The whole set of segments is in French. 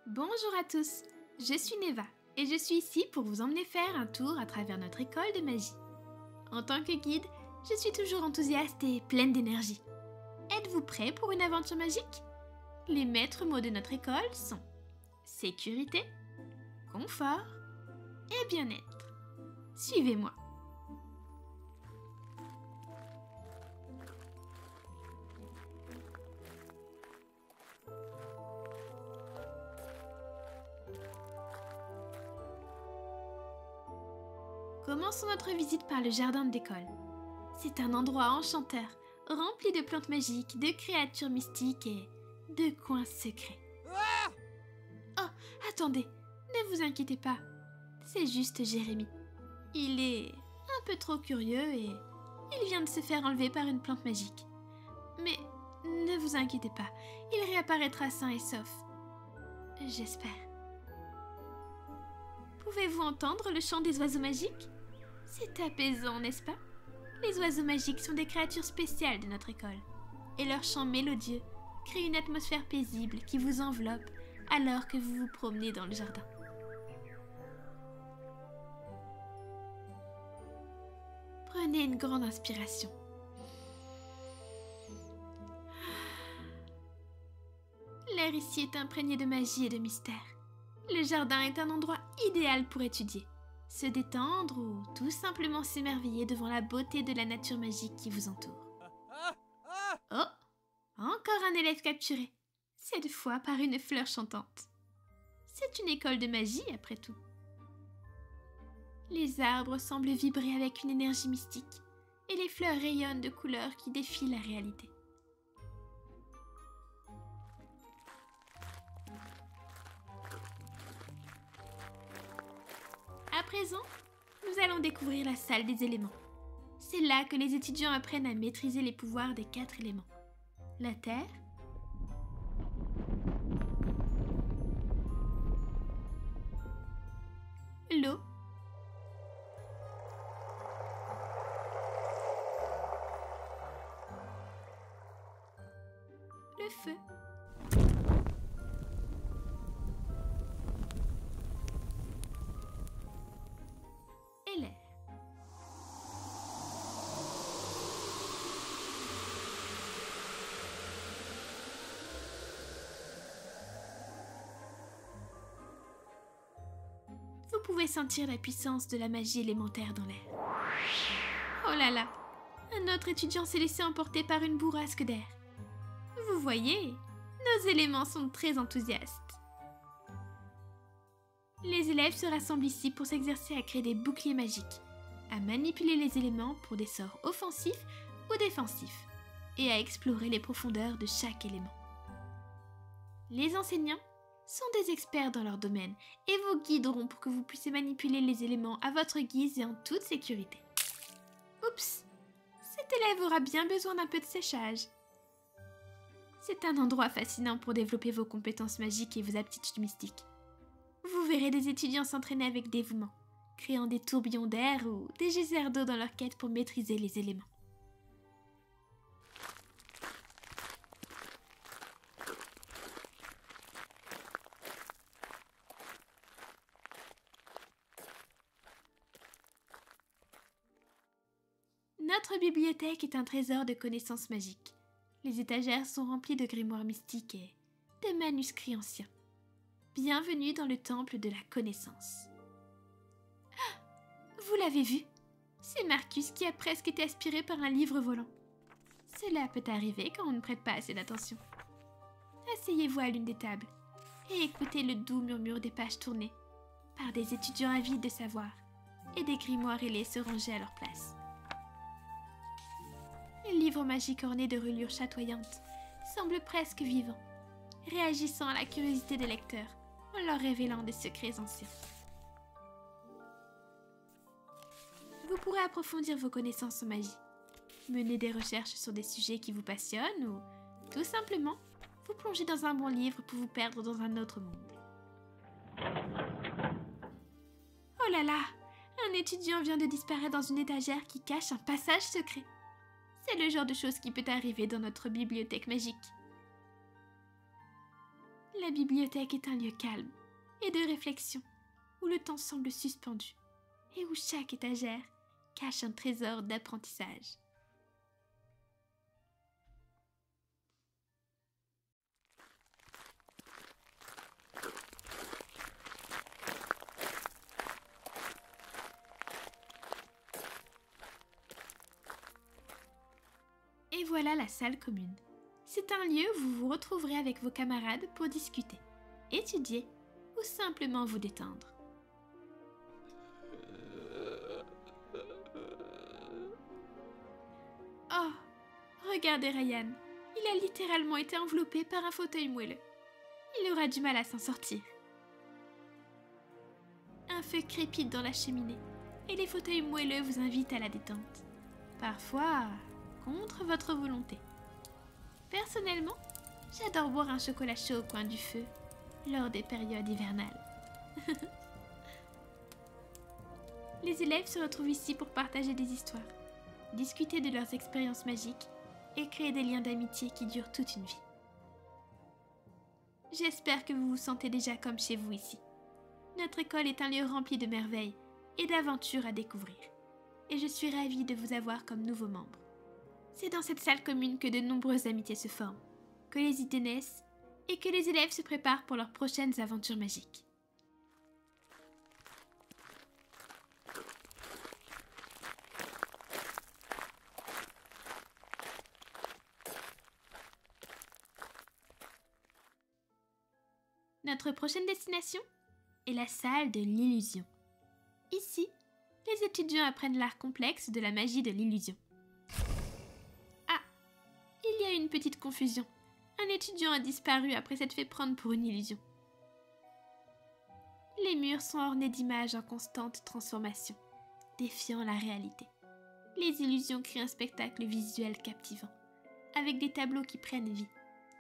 Bonjour à tous, je suis Neva et je suis ici pour vous emmener faire un tour à travers notre école de magie. En tant que guide, je suis toujours enthousiaste et pleine d'énergie. Êtes-vous prêts pour une aventure magique? Les maîtres mots de notre école sont sécurité, confort et bien-être. Suivez-moi. Commençons notre visite par le jardin de l'école. C'est un endroit enchanteur, rempli de plantes magiques, de créatures mystiques et de coins secrets. Oh, attendez, ne vous inquiétez pas, c'est juste Jérémy. Il est un peu trop curieux et il vient de se faire enlever par une plante magique. Mais ne vous inquiétez pas, il réapparaîtra sain et sauf. J'espère. Pouvez-vous entendre le chant des oiseaux magiques? C'est apaisant, n'est-ce pas? Les oiseaux magiques sont des créatures spéciales de notre école. Et leur chant mélodieux crée une atmosphère paisible qui vous enveloppe alors que vous vous promenez dans le jardin. Prenez une grande inspiration. L'air ici est imprégné de magie et de mystère. Le jardin est un endroit idéal pour étudier, se détendre ou tout simplement s'émerveiller devant la beauté de la nature magique qui vous entoure. Oh, encore un élève capturé, cette fois par une fleur chantante. C'est une école de magie après tout. Les arbres semblent vibrer avec une énergie mystique et les fleurs rayonnent de couleurs qui défient la réalité. À présent, nous allons découvrir la salle des éléments. C'est là que les étudiants apprennent à maîtriser les pouvoirs des 4 éléments. La terre, l'eau, le feu et l'air. Vous pouvez sentir la puissance de la magie élémentaire dans l'air. Oh là là, un autre étudiant s'est laissé emporter par une bourrasque d'air. Vous voyez, nos éléments sont très enthousiastes. Les élèves se rassemblent ici pour s'exercer à créer des boucliers magiques, à manipuler les éléments pour des sorts offensifs ou défensifs, et à explorer les profondeurs de chaque élément. Les enseignants sont des experts dans leur domaine et vous guideront pour que vous puissiez manipuler les éléments à votre guise et en toute sécurité. Oups, cet élève aura bien besoin d'un peu de séchage. C'est un endroit fascinant pour développer vos compétences magiques et vos aptitudes mystiques. Vous verrez des étudiants s'entraîner avec dévouement, créant des tourbillons d'air ou des geysers d'eau dans leur quête pour maîtriser les éléments. Notre bibliothèque est un trésor de connaissances magiques. Les étagères sont remplies de grimoires mystiques et de manuscrits anciens. Bienvenue dans le temple de la connaissance. Ah, vous l'avez vu? C'est Marcus qui a presque été aspiré par un livre volant. Cela peut arriver quand on ne prête pas assez d'attention. Asseyez-vous à l'une des tables et écoutez le doux murmure des pages tournées par des étudiants avides de savoir et des grimoires ailés se ranger à leur place. Le livre magique orné de reliures chatoyantes semble presque vivant, réagissant à la curiosité des lecteurs en leur révélant des secrets anciens. Vous pourrez approfondir vos connaissances en magie, mener des recherches sur des sujets qui vous passionnent ou, tout simplement, vous plonger dans un bon livre pour vous perdre dans un autre monde. Oh là là! Un étudiant vient de disparaître dans une étagère qui cache un passage secret. C'est le genre de choses qui peut arriver dans notre bibliothèque magique. La bibliothèque est un lieu calme et de réflexion, où le temps semble suspendu et où chaque étagère cache un trésor d'apprentissage. Et voilà la salle commune. C'est un lieu où vous vous retrouverez avec vos camarades pour discuter, étudier ou simplement vous détendre. Oh, regardez Ryan, il a littéralement été enveloppé par un fauteuil moelleux. Il aura du mal à s'en sortir. Un feu crépite dans la cheminée et les fauteuils moelleux vous invitent à la détente. Parfois, contre votre volonté. Personnellement, j'adore boire un chocolat chaud au coin du feu lors des périodes hivernales. Les élèves se retrouvent ici pour partager des histoires, discuter de leurs expériences magiques et créer des liens d'amitié qui durent toute une vie. J'espère que vous vous sentez déjà comme chez vous ici. Notre école est un lieu rempli de merveilles et d'aventures à découvrir. Et je suis ravie de vous avoir comme nouveaux membres. C'est dans cette salle commune que de nombreuses amitiés se forment, que les idées naissent et que les élèves se préparent pour leurs prochaines aventures magiques. Notre prochaine destination est la salle de l'illusion. Ici, les étudiants apprennent l'art complexe de la magie de l'illusion. Ah, il y a une petite confusion. Un étudiant a disparu après s'être fait prendre pour une illusion. Les murs sont ornés d'images en constante transformation, défiant la réalité. Les illusions créent un spectacle visuel captivant, avec des tableaux qui prennent vie,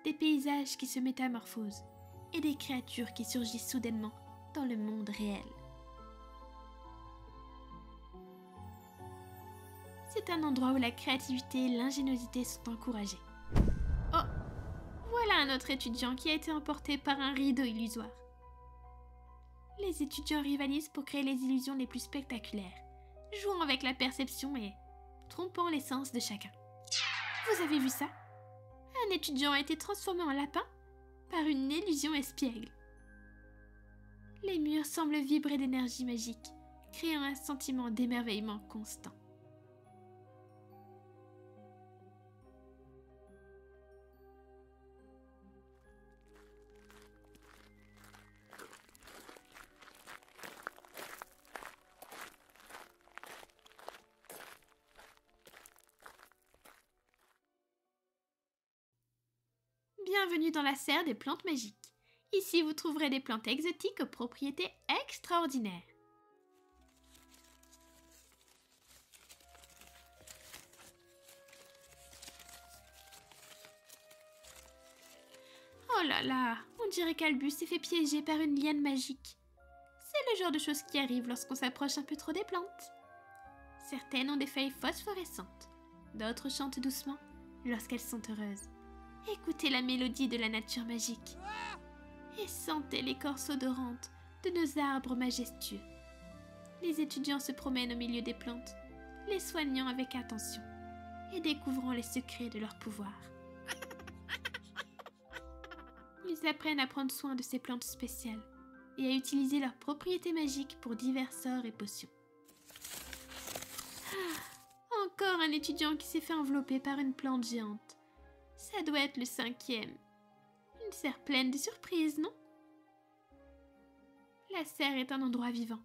des paysages qui se métamorphosent, et des créatures qui surgissent soudainement dans le monde réel. C'est un endroit où la créativité et l'ingéniosité sont encouragées. Oh, voilà un autre étudiant qui a été emporté par un rideau illusoire. Les étudiants rivalisent pour créer les illusions les plus spectaculaires, jouant avec la perception et trompant les sens de chacun. Vous avez vu ça? Un étudiant a été transformé en lapin par une illusion espiègle. Les murs semblent vibrer d'énergie magique, créant un sentiment d'émerveillement constant. Bienvenue dans la serre des plantes magiques. Ici, vous trouverez des plantes exotiques aux propriétés extraordinaires. Oh là là, on dirait qu'Albus s'est fait piéger par une liane magique. C'est le genre de choses qui arrivent lorsqu'on s'approche un peu trop des plantes. Certaines ont des feuilles phosphorescentes, d'autres chantent doucement lorsqu'elles sont heureuses. Écoutez la mélodie de la nature magique et sentez l'écorce odorante de nos arbres majestueux. Les étudiants se promènent au milieu des plantes, les soignant avec attention et découvrant les secrets de leur pouvoir. Ils apprennent à prendre soin de ces plantes spéciales et à utiliser leurs propriétés magiques pour divers sorts et potions. Ah, encore un étudiant qui s'est fait envelopper par une plante géante. Ça doit être le 5e. Une serre pleine de surprises, non? La serre est un endroit vivant,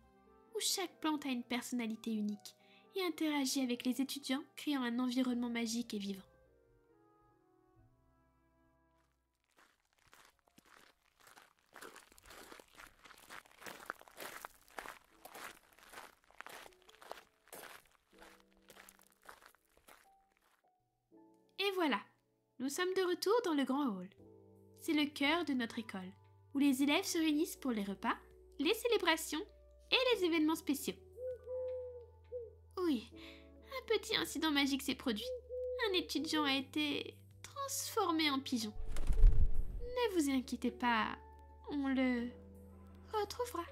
où chaque plante a une personnalité unique et interagit avec les étudiants, créant un environnement magique et vivant. Et voilà, nous sommes de retour dans le grand hall. C'est le cœur de notre école, où les élèves se réunissent pour les repas, les célébrations et les événements spéciaux. Oui, un petit incident magique s'est produit. Un étudiant a été transformé en pigeon. Ne vous inquiétez pas, on le retrouvera.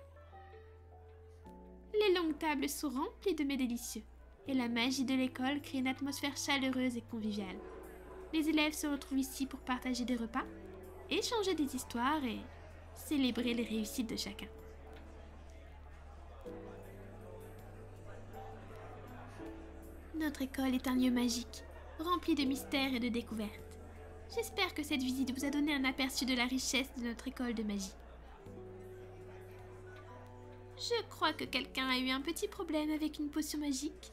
Les longues tables sont remplies de mets délicieux, et la magie de l'école crée une atmosphère chaleureuse et conviviale. Les élèves se retrouvent ici pour partager des repas, échanger des histoires et célébrer les réussites de chacun. Notre école est un lieu magique, rempli de mystères et de découvertes. J'espère que cette visite vous a donné un aperçu de la richesse de notre école de magie. Je crois que quelqu'un a eu un petit problème avec une potion magique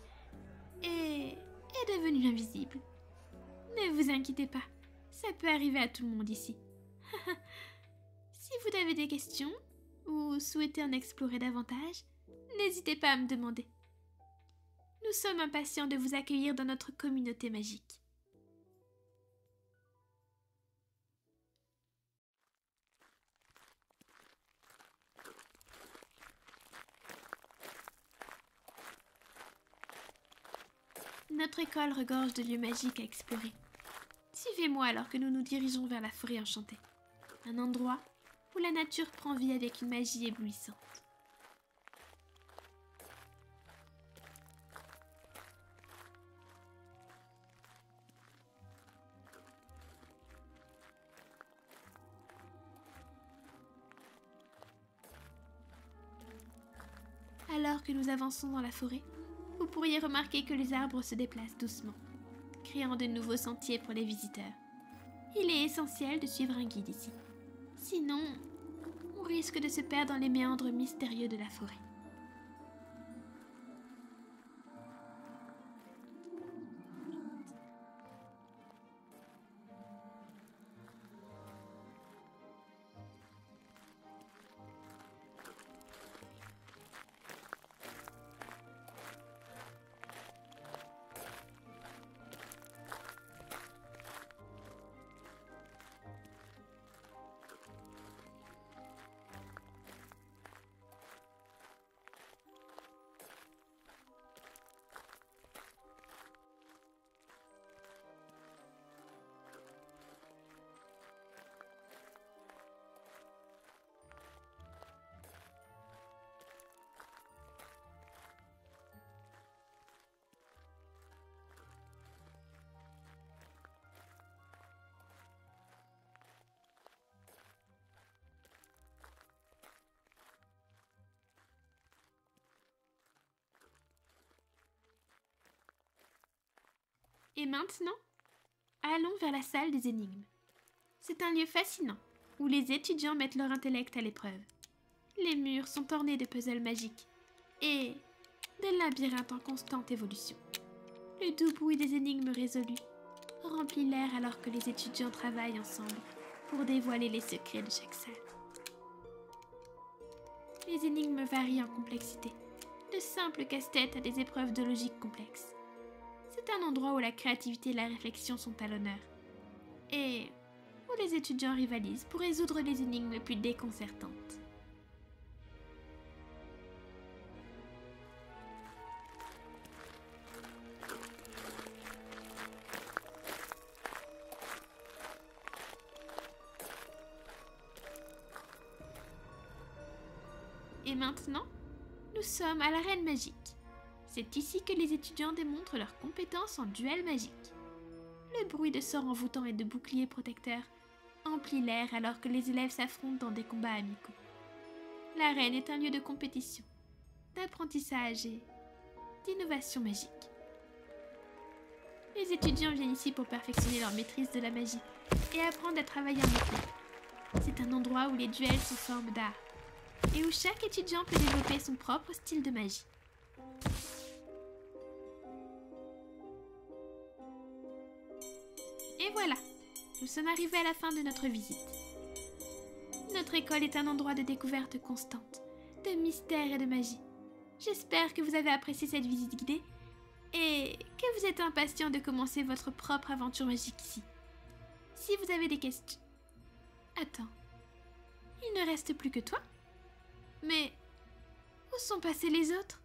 et est devenu invisible. Ne vous inquiétez pas, ça peut arriver à tout le monde ici. Si vous avez des questions ou souhaitez en explorer davantage, n'hésitez pas à me demander. Nous sommes impatients de vous accueillir dans notre communauté magique. Notre école regorge de lieux magiques à explorer. Suivez-moi alors que nous nous dirigeons vers la forêt enchantée, un endroit où la nature prend vie avec une magie éblouissante. Alors que nous avançons dans la forêt, vous pourriez remarquer que les arbres se déplacent doucement, créant de nouveaux sentiers pour les visiteurs. Il est essentiel de suivre un guide ici. Sinon, on risque de se perdre dans les méandres mystérieux de la forêt. Et maintenant, allons vers la salle des énigmes. C'est un lieu fascinant, où les étudiants mettent leur intellect à l'épreuve. Les murs sont ornés de puzzles magiques et de labyrinthes en constante évolution. Le doux bruit des énigmes résolues remplit l'air alors que les étudiants travaillent ensemble pour dévoiler les secrets de chaque salle. Les énigmes varient en complexité, de simples casse-têtes à des épreuves de logique complexes. C'est un endroit où la créativité et la réflexion sont à l'honneur, et où les étudiants rivalisent pour résoudre les énigmes les plus déconcertantes. Et maintenant, nous sommes à l'arène magique. C'est ici que les étudiants démontrent leurs compétences en duel magique. Le bruit de sorts envoûtants et de boucliers protecteurs emplit l'air alors que les élèves s'affrontent dans des combats amicaux. L'arène est un lieu de compétition, d'apprentissage et d'innovation magique. Les étudiants viennent ici pour perfectionner leur maîtrise de la magie et apprendre à travailler en équipe. C'est un endroit où les duels sont forme d'art et où chaque étudiant peut développer son propre style de magie. Et voilà, nous sommes arrivés à la fin de notre visite. Notre école est un endroit de découverte constante, de mystère et de magie. J'espère que vous avez apprécié cette visite guidée et que vous êtes impatient de commencer votre propre aventure magique ici. Si vous avez des questions... Attends, il ne reste plus que toi? Mais où sont passés les autres?